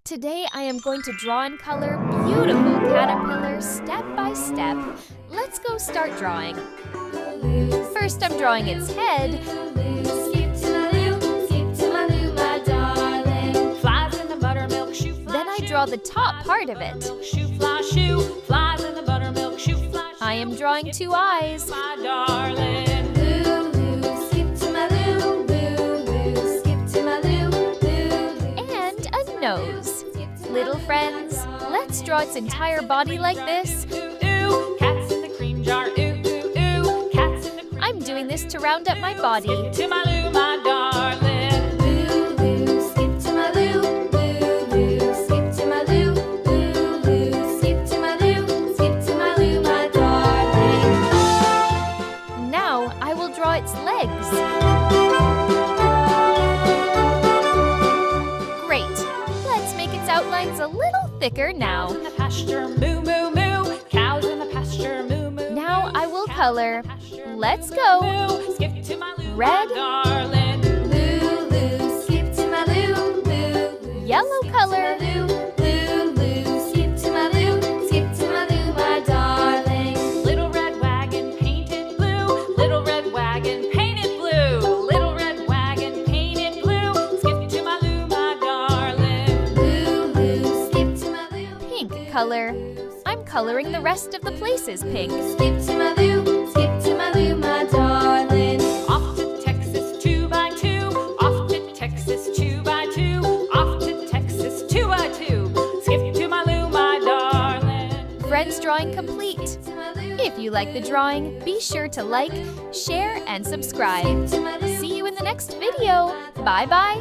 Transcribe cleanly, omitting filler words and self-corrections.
Today I am going to draw and color beautiful caterpillars step by step. Let's go start drawing. First I'm drawing its head. Then I draw the top part of it. I am drawing two eyes. And a nose. Little friends, let's draw its entire body like this. I'm doing this to round up my body. Now I will draw its legs. Great. Let's make its outlines a little thicker now. Now I will color. Let's go. Red. Yellow color. Little red wagon painted blue. Little red wagon painted blue. Little red wagon painted blue. Skip to my loo, my darling. Skip to my loo. Pink color. I'm coloring the rest of the places pink. Skip to my loo, my darling. Off to Texas 2x2. Off to Texas 2x2. Off to Texas 2x2. Skip to my loo, my darling. Friends drawing complete. If you like the drawing, be sure to like, share, and subscribe. See you in the next video. Bye-bye.